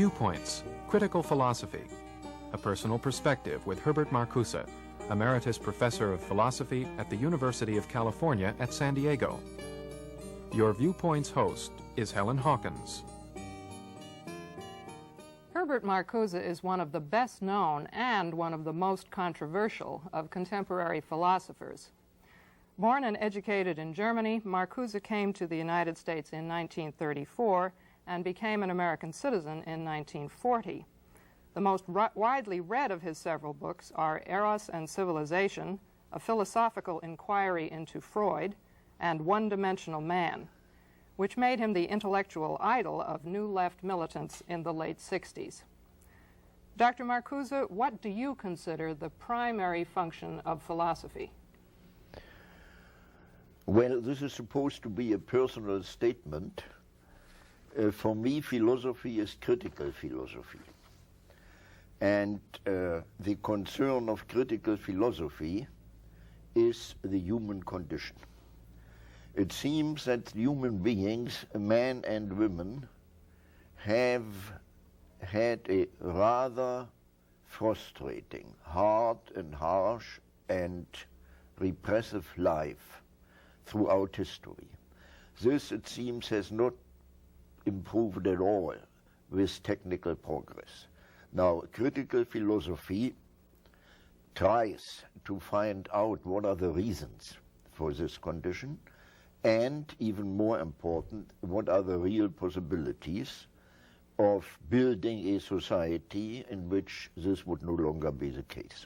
Viewpoints, Critical Philosophy, a personal perspective with Herbert Marcuse, Emeritus Professor of Philosophy at the University of California at San Diego. Your Viewpoints host is Helen Hawkins. Herbert Marcuse is one of the best known and one of the most controversial of contemporary philosophers. Born and educated in Germany, Marcuse came to the United States in 1934 and became an American citizen in 1940. The most widely read of his several books are Eros and Civilization, A Philosophical Inquiry into Freud, and One-Dimensional Man, which made him the intellectual idol of New Left militants in the late 60s. Dr. Marcuse, what do you consider the primary function of philosophy? Well, this is supposed to be a personal statement. For me, philosophy is critical philosophy. And the concern of critical philosophy is the human condition. It seems that human beings, men and women, have had a rather frustrating, hard and harsh and repressive life throughout history. This, it seems, has not improved at all with technical progress. Now, critical philosophy tries to find out what are the reasons for this condition, and even more important, what are the real possibilities of building a society in which this would no longer be the case.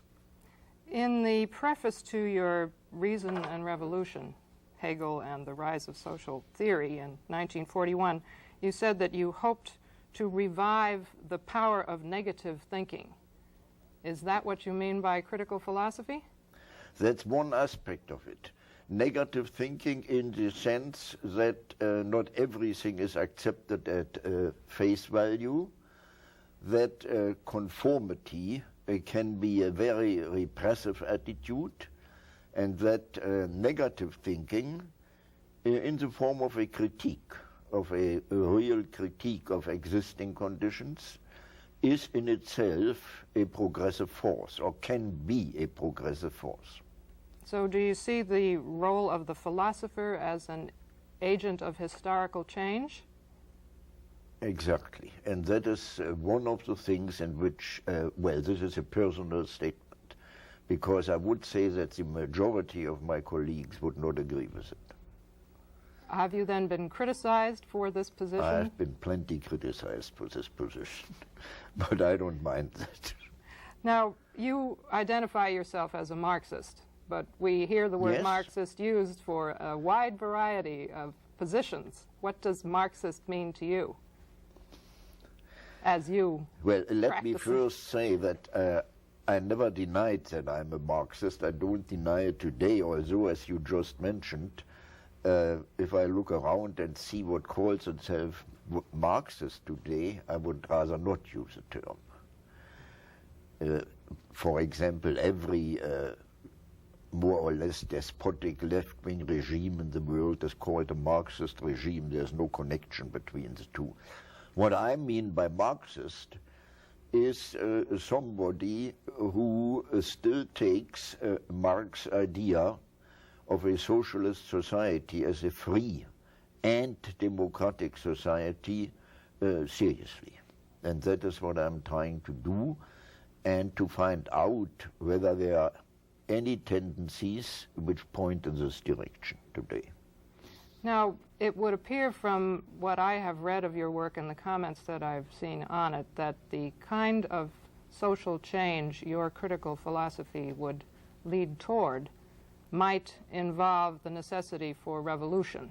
In the preface to your Reason and Revolution, Hegel and the Rise of Social Theory in 1941, you said that you hoped to revive the power of negative thinking. Is that what you mean by critical philosophy? That's one aspect of it. Negative thinking in the sense that not everything is accepted at face value, that conformity can be a very repressive attitude, and that negative thinking in the form of a critique, of a real critique of existing conditions, is in itself a progressive force, or can be a progressive force. So do you see the role of the philosopher as an agent of historical change? Exactly. And that is one of the things in which, well, this is a personal statement, because I would say that the majority of my colleagues would not agree with it. Have you then been criticized for this position? I've been plenty criticized for this position, but I don't mind that. Now, you identify yourself as a Marxist, but we hear the word Yes. Marxist used for a wide variety of positions. What does Marxist mean to you, as you Well, let practice me it? first say that I never denied that I'm a Marxist. I don't deny it today, although, as you just mentioned, if I look around and see what calls itself Marxist today, I would rather not use the term. For example, every more or less despotic left-wing regime in the world is called a Marxist regime. There's no connection between the two. What I mean by Marxist is somebody who still takes Marx's idea of a socialist society as a free and democratic society seriously. And that is what I'm trying to do, and to find out whether there are any tendencies which point in this direction today. Now, it would appear from what I have read of your work and the comments that I've seen on it that the kind of social change your critical philosophy would lead toward might involve the necessity for revolution.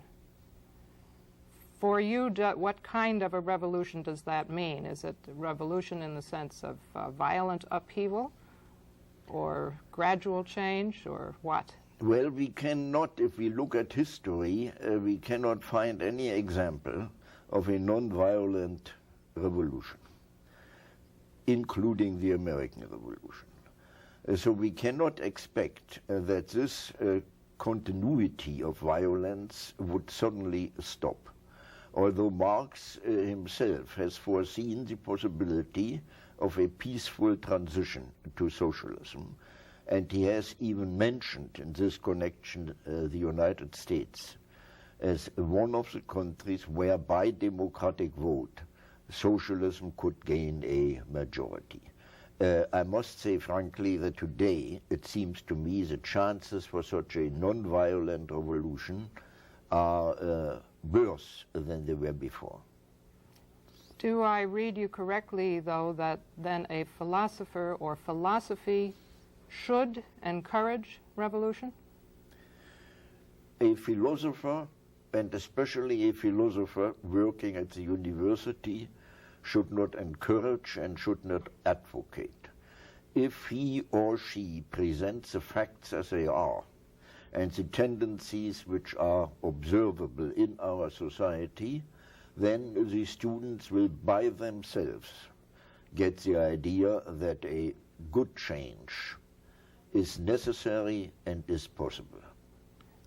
For you, what kind of a revolution does that mean? Is it a revolution in the sense of violent upheaval, or gradual change, or what? Well, we cannot, if we look at history, we cannot find any example of a non-violent revolution, including the American Revolution. So we cannot expect that this continuity of violence would suddenly stop. although Marx himself has foreseen the possibility of a peaceful transition to socialism, and he has even mentioned in this connection the United States as one of the countries where by democratic vote socialism could gain a majority. I must say frankly that today it seems to me the chances for such a non-violent revolution are worse than they were before. Do I read you correctly, though, that then a philosopher or philosophy should encourage revolution? A philosopher, and especially a philosopher working at the university, should not encourage and should not advocate. If he or she presents the facts as they are, and the tendencies which are observable in our society, then the students will by themselves get the idea that a good change is necessary and is possible.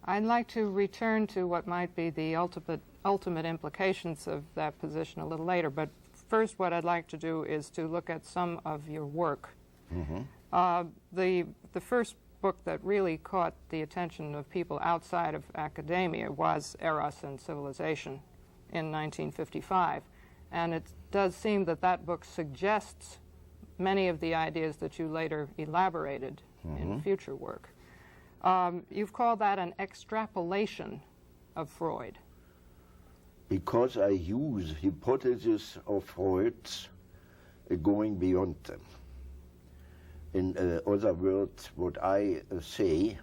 I'd like to return to what might be the ultimate implications of that position a little later, but first what I'd like to do is to look at some of your work. Mm-hmm. The first book that really caught the attention of people outside of academia was Eros and Civilization in 1955, and it does seem that that book suggests many of the ideas that you later elaborated in future work. You've called that an extrapolation of Freud. Because I use hypotheses of Freud's going beyond them. In other words, what I say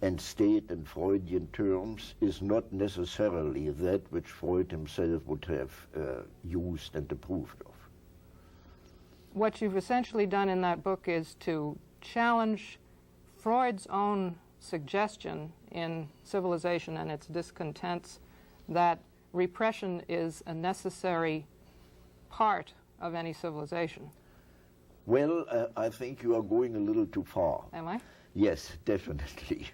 and state in Freudian terms is not necessarily that which Freud himself would have used and approved of. What you've essentially done in that book is to challenge Freud's own suggestion in Civilization and its discontents that repression is a necessary part of any civilization. Well, I think you are going a little too far. Am I? Yes, definitely,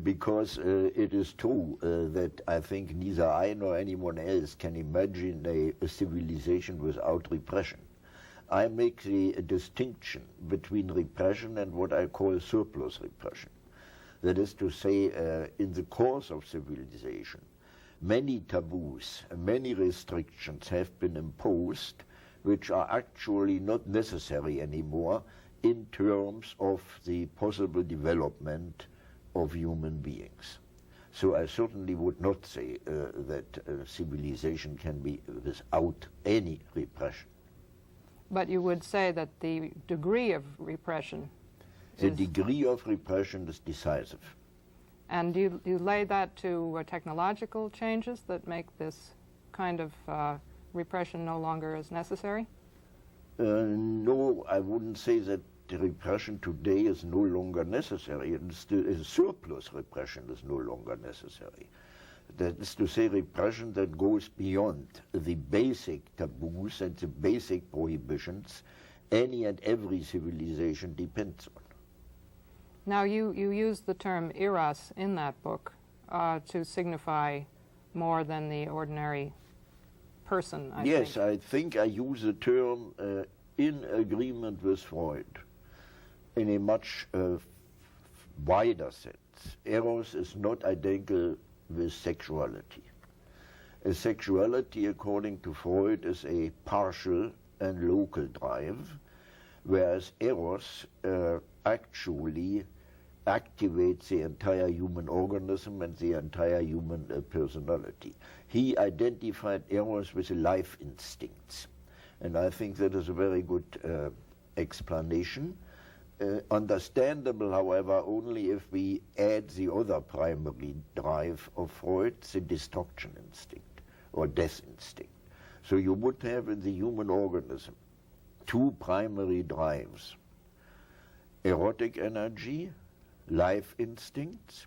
because it is true that I think neither I nor anyone else can imagine a civilization without repression. I make the distinction between repression and what I call surplus repression. That is to say, in the course of civilization, many taboos, many restrictions have been imposed which are actually not necessary anymore in terms of the possible development of human beings. So I certainly would not say that civilization can be without any repression. But you would say that the degree of repression The degree of repression is decisive. And do you lay that to technological changes that make this kind of repression no longer as necessary? No, I wouldn't say that the repression today is no longer necessary. Surplus repression is no longer necessary. That is to say, repression that goes beyond the basic taboos and the basic prohibitions any and every civilization depends on. Now, you use the term eros in that book to signify more than the ordinary person, I think. Yes, I think I use the term in agreement with Freud in a much wider sense. Eros is not identical with sexuality. Sexuality, according to Freud, is a partial and local drive, whereas Eros actually activates the entire human organism and the entire human personality. He identified Eros with the life instincts, and I think that is a very good explanation. Understandable, however, only if we add the other primary drive of Freud, the destruction instinct or death instinct. So you would have in the human organism two primary drives: erotic energy, life instincts,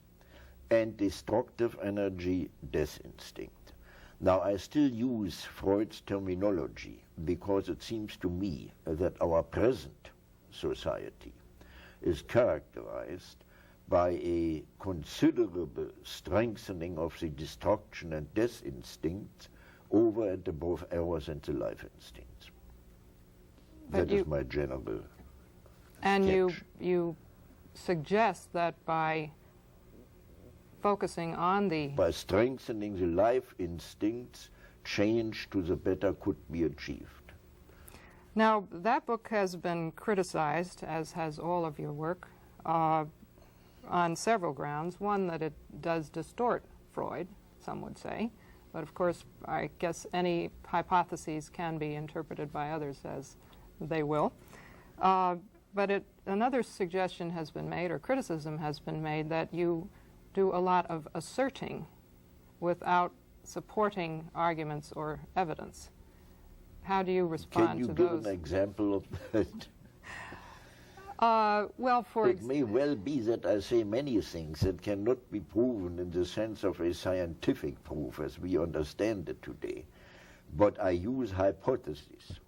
and destructive energy, death instinct. Now, I still use Freud's terminology because it seems to me that our present society is characterized by a considerable strengthening of the destruction and death instincts over and above ours and the life instincts. But That is my general And sketch. you suggest that by focusing on the... By strengthening the life instincts, change to the better could be achieved. Now, that book has been criticized, as has all of your work, on several grounds. One, that it does distort Freud, some would say. But of course, I guess any hypotheses can be interpreted by others as they will. But another suggestion has been made, or criticism has been made, that you do a lot of asserting without supporting arguments or evidence. How do you respond to those? Can you give an example of that? Well, It may well be that I say many things that cannot be proven in the sense of a scientific proof as we understand it today. But I use hypotheses.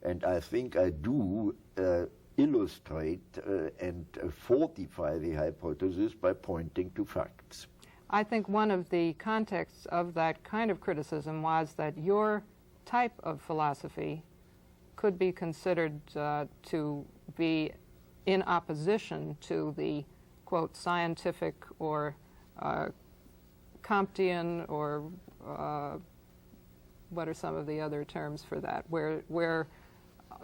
And I think I do illustrate and fortify the hypothesis by pointing to facts. I think one of the contexts of that kind of criticism was that your type of philosophy could be considered to be in opposition to the, quote, scientific or Comtean, or what are some of the other terms for that, where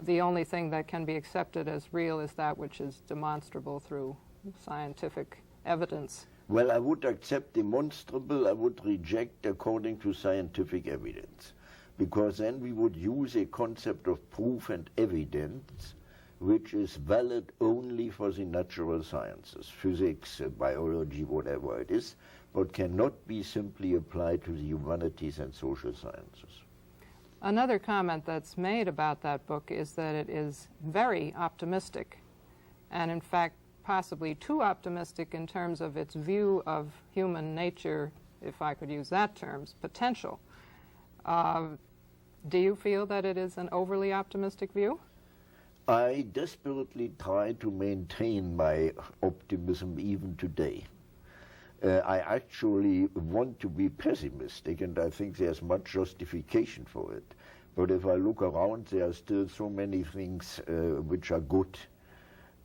the only thing that can be accepted as real is that which is demonstrable through scientific evidence. Well, I would accept demonstrable, I would reject according to scientific evidence, because then we would use a concept of proof and evidence which is valid only for the natural sciences, physics, biology, whatever it is, but cannot be simply applied to the humanities and social sciences. Another comment that's made about that book is that it is very optimistic, and in fact possibly too optimistic in terms of its view of human nature, if I could use that term's potential. Do you feel that it is an overly optimistic view? I desperately try to maintain my optimism even today. I actually want to be pessimistic, and I think there's much justification for it. But if I look around, there are still so many things which are good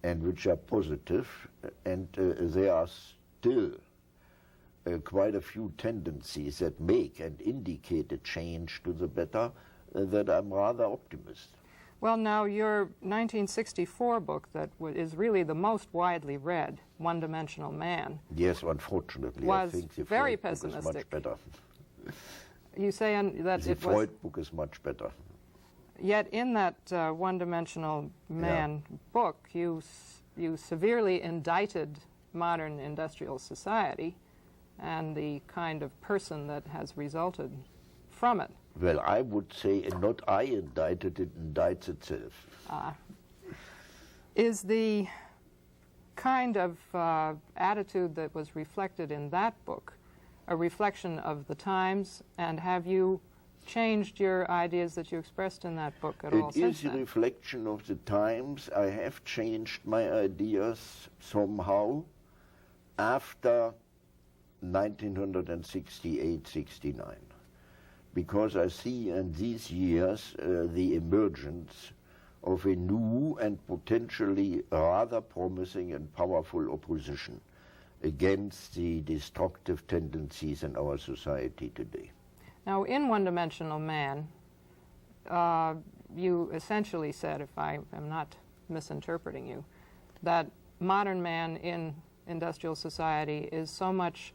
and which are positive, and there are still quite a few tendencies that make and indicate a change to the better, that I'm rather optimistic. Well, now, your 1964 book that is really the most widely read, One-Dimensional Man. Yes, unfortunately, was I think the very Freud book is pessimistic. much better. You say that The it was... Freud book is much better. Yet in that One-Dimensional Man book, you severely indicted modern industrial society and the kind of person that has resulted from it. Well, I would say not I indicted, it indicts itself. Is the kind of attitude that was reflected in that book a reflection of the times, and have you changed your ideas that you expressed in that book at all It since is a then? reflection of the times. I have changed my ideas somehow after 1968-69. Because I see in these years the emergence of a new and potentially rather promising and powerful opposition against the destructive tendencies in our society today. Now, in One-Dimensional Man, you essentially said, if I am not misinterpreting you, that modern man in industrial society is so much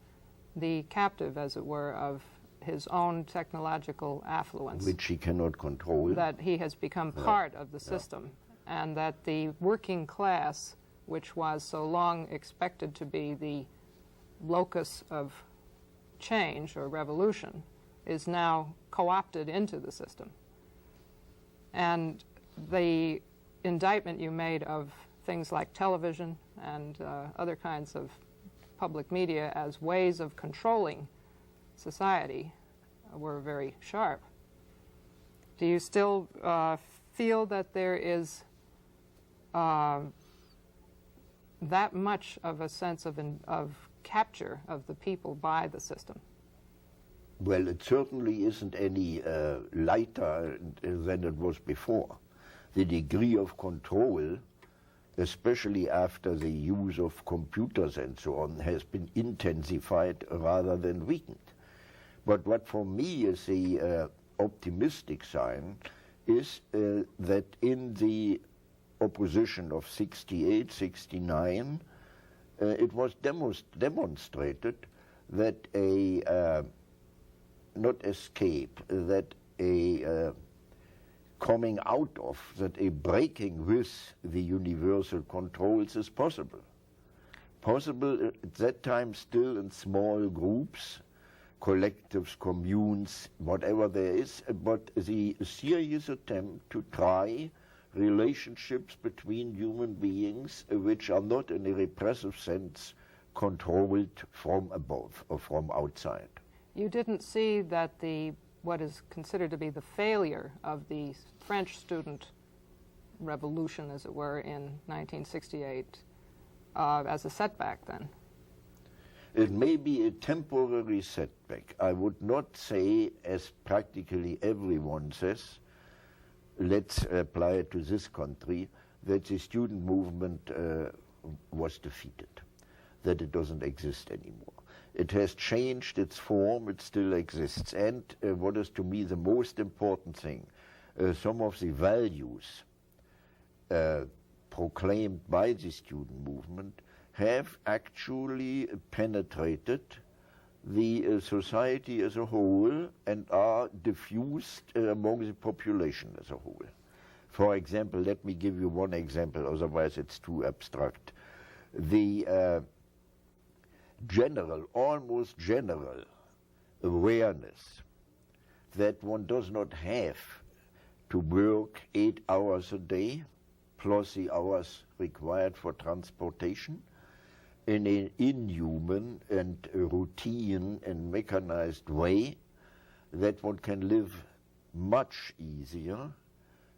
the captive, as it were, of his own technological affluence, Which he cannot control. that he has become part of the system, and that the working class, which was so long expected to be the locus of change or revolution, is now co-opted into the system. And the indictment you made of things like television and other kinds of public media as ways of controlling society were very sharp. Do you still feel that there is that much of a sense of capture of the people by the system? Well, it certainly isn't any lighter than it was before. The degree of control, especially after the use of computers and so on, has been intensified rather than weakened. But what for me is the optimistic sign is that in the opposition of 68, 69, it was demonstrated that a not escape, that a coming out of, that a breaking with the universal controls is possible. Possible at that time still in small groups, collectives, communes, whatever there is, but the serious attempt to try relationships between human beings which are not in a repressive sense controlled from above or from outside. You didn't see that what is considered to be the failure of the French student revolution, as it were, in 1968 as a setback then? It may be a temporary setback. I would not say, as practically everyone says, let's apply it to this country, that the student movement was defeated, that it doesn't exist anymore. It has changed its form, it still exists. And what is to me the most important thing, some of the values proclaimed by the student movement have actually penetrated the society as a whole and are diffused among the population as a whole. For example, let me give you one example, otherwise it's too abstract. The almost general awareness that one does not have to work 8 hours a day, plus the hours required for transportation, in an inhuman and routine and mechanized way, that one can live much easier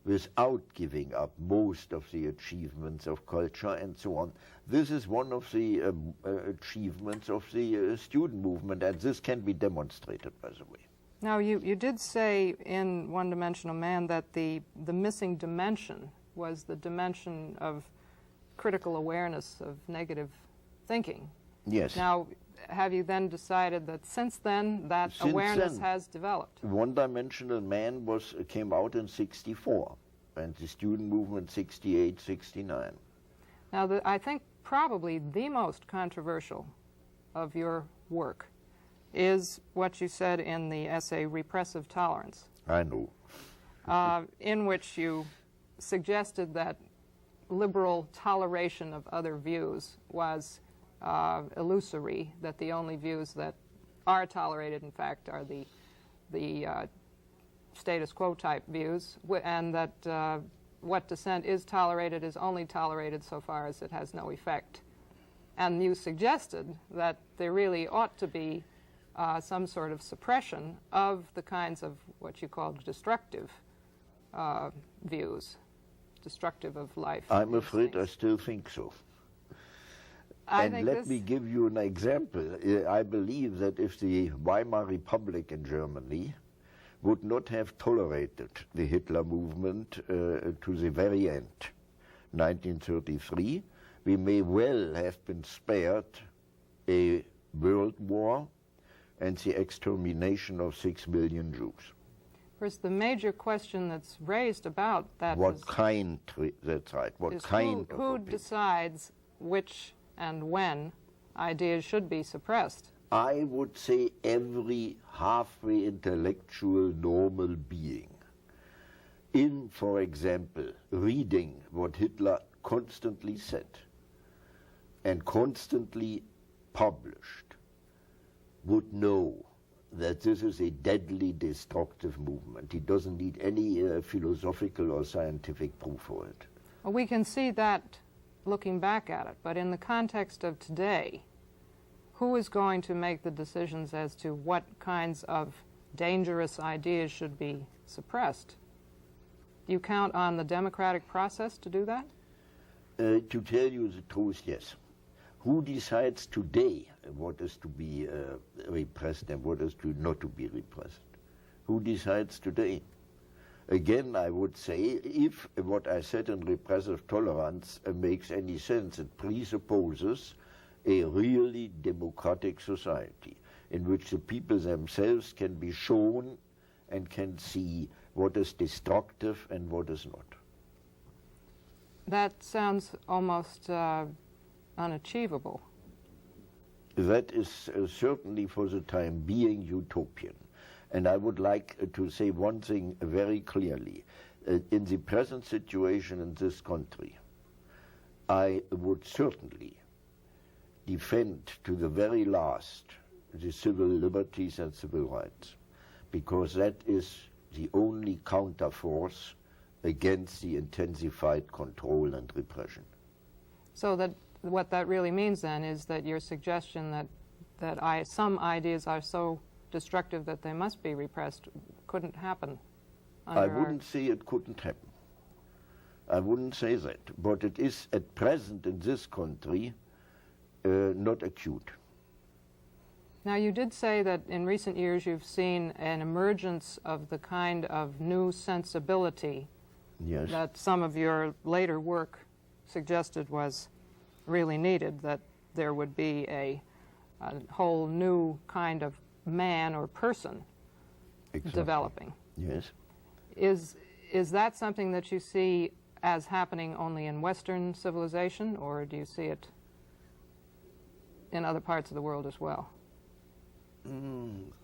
without giving up most of the achievements of culture and so on. This is one of the achievements of the student movement, and this can be demonstrated, by the way. Now, you did say in One Dimensional Man that the missing dimension was the dimension of critical awareness of negative thinking. Yes. Now, have you then decided that since then that awareness has developed? One Dimensional Man came out in 64, and the student movement 68, 69. Now, I think probably the most controversial of your work is what you said in the essay Repressive Tolerance. I know. In which you suggested that liberal toleration of other views was illusory, that the only views that are tolerated, in fact, are the status quo type views, and that what dissent is tolerated is only tolerated so far as it has no effect. And you suggested that there really ought to be some sort of suppression of the kinds of what you called destructive views, destructive of life. I'm afraid I still think so. And let me give you an example. I believe that if the Weimar Republic in Germany would not have tolerated the Hitler movement to the very end, 1933, we may well have been spared a world war and the extermination of 6 million Jews. Of course, the major question that's raised about that that's right. What kind of who decides which and when ideas should be suppressed? I would say every halfway intellectual normal being. In, for example, reading what Hitler constantly said and constantly published, would know that this is a deadly destructive movement. He doesn't need any philosophical or scientific proof for it. Well, we can see that looking back at it, but in the context of today, who is going to make the decisions as to what kinds of dangerous ideas should be suppressed? Do you count on the democratic process to do that? To tell you the truth, yes. Who decides today what is to be repressed and what is not to be repressed? Who decides today? Again, I would say, if what I said in repressive tolerance makes any sense, it presupposes a really democratic society in which the people themselves can be shown and can see what is destructive and what is not. That sounds almost unachievable. That is certainly for the time being utopian. And I would like to say one thing very clearly. In the present situation in this country, I would certainly defend to the very last the civil liberties and civil rights, because that is the only counterforce against the intensified control and repression. So that what that really means then is that your suggestion that some ideas are so destructive that they must be repressed couldn't happen. I wouldn't say it couldn't happen. I wouldn't say that. But it is at present in this country not acute. Now, you did say that in recent years you've seen an emergence of the kind of new sensibility Yes. that some of your later work suggested was really needed, that there would be a whole new kind of man or person Exactly. developing. Yes. Is that something that you see as happening only in Western civilization, or do you see it in other parts of the world as well?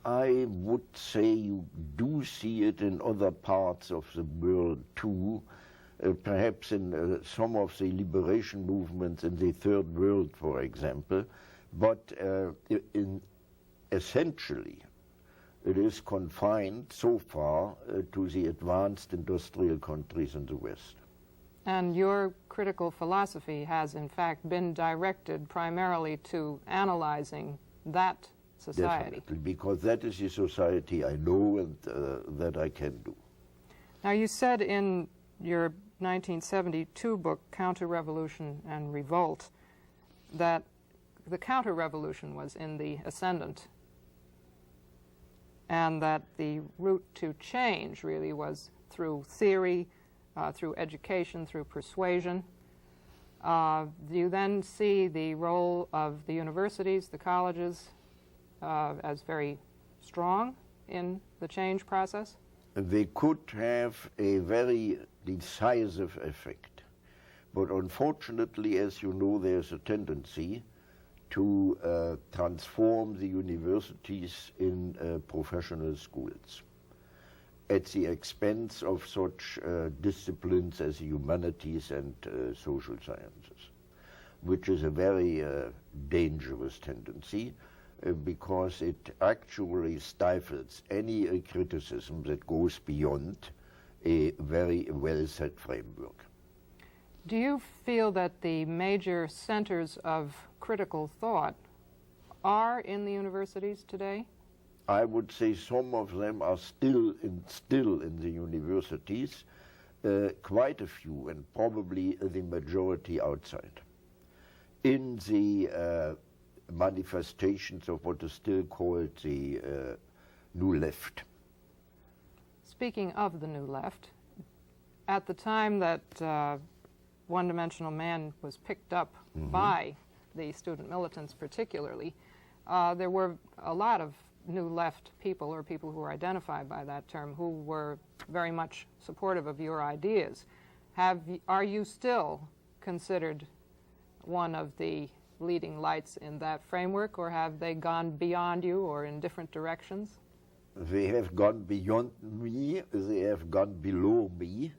I would say you do see it in other parts of the world too, perhaps in some of the liberation movements in the Third World, for example, but essentially it is confined so far to the advanced industrial countries in the West. And your critical philosophy has in fact been directed primarily to analyzing that society. Definitely, because that is the society I know and that I can do. Now, you said in your 1972 book, Counter-Revolution and Revolt, that the counter-revolution was in the ascendant, and that the route to change really was through theory, through education, through persuasion. Do you then see the role of the universities, the colleges, as very strong in the change process? They could have a very decisive effect. But unfortunately, as you know, there's a tendency to transform the universities in professional schools at the expense of such disciplines as humanities and social sciences, which is a very dangerous tendency. Because it actually stifles any criticism that goes beyond a very well-set framework. Do you feel that the major centers of critical thought are in the universities today? I would say some of them are still in the universities, quite a few, and probably the majority outside. In the manifestations of what is still called the New Left. Speaking of the New Left, at the time that One-Dimensional Man was picked up by the student militants particularly, there were a lot of New Left people, or people who were identified by that term, who were very much supportive of your ideas. Are you still considered one of the leading lights in that framework, or have they gone beyond you or in different directions? They have gone beyond me, they have gone below me,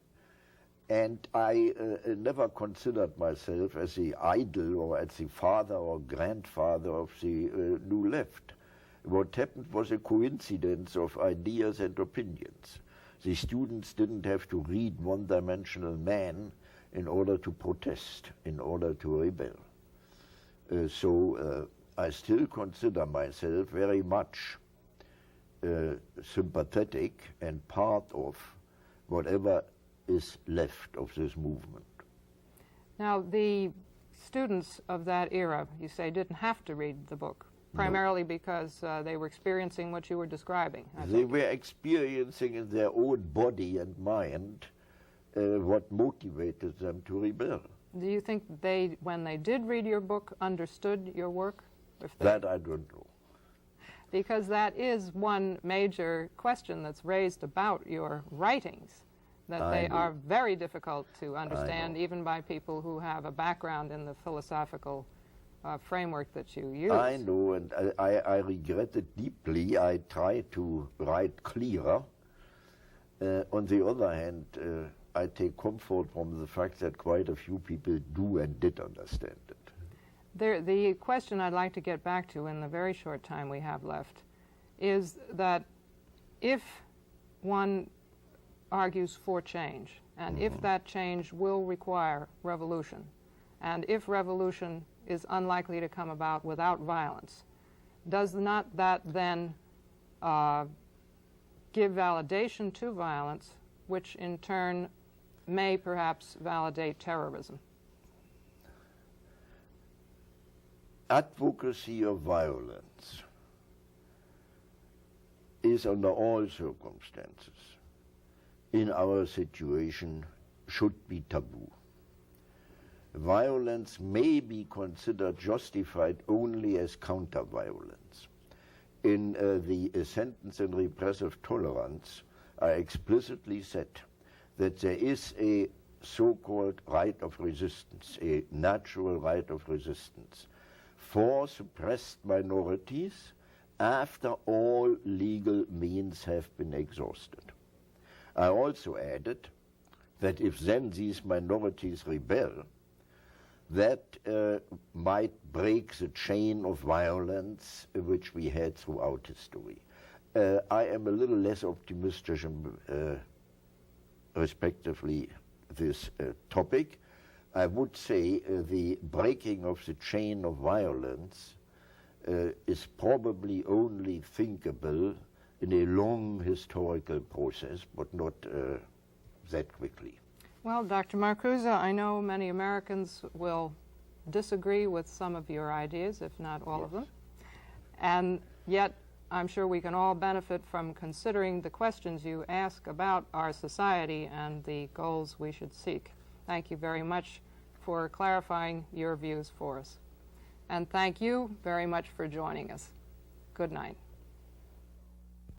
and I never considered myself as the idol or as the father or grandfather of the New Left. What happened was a coincidence of ideas and opinions. The students didn't have to read One-Dimensional Man in order to protest, in order to rebel. So I still consider myself very much sympathetic and part of whatever is left of this movement. Now, the students of that era, you say, didn't have to read the book, primarily because they were experiencing what you were describing. They were experiencing in their own body and mind what motivated them to rebel. Do you think they, when they did read your book, understood your work? That I don't know. Because that is one major question that's raised about your writings, that they are very difficult to understand, even by people who have a background in the philosophical framework that you use. I know, and I regret it deeply. I try to write clearer. On the other hand, I take comfort from the fact that quite a few people do and did understand it. The question I'd like to get back to in the very short time we have left is that if one argues for change, and if that change will require revolution, and if revolution is unlikely to come about without violence, does not that then give validation to violence, which in turn may perhaps validate terrorism? Advocacy of violence is, under all circumstances, in our situation, should be taboo. Violence may be considered justified only as counter-violence. In the sentence in Repressive Tolerance, I explicitly said that there is a so-called right of resistance, a natural right of resistance, for suppressed minorities after all legal means have been exhausted. I also added that if then these minorities rebel, that might break the chain of violence which we had throughout history. I am a little less optimistic, respectively, this topic. I would say the breaking of the chain of violence is probably only thinkable in a long historical process, but not that quickly. Well, Dr. Marcuse, I know many Americans will disagree with some of your ideas, if not all of them. And yet, I'm sure we can all benefit from considering the questions you ask about our society and the goals we should seek. Thank you very much for clarifying your views for us. And thank you very much for joining us. Good night.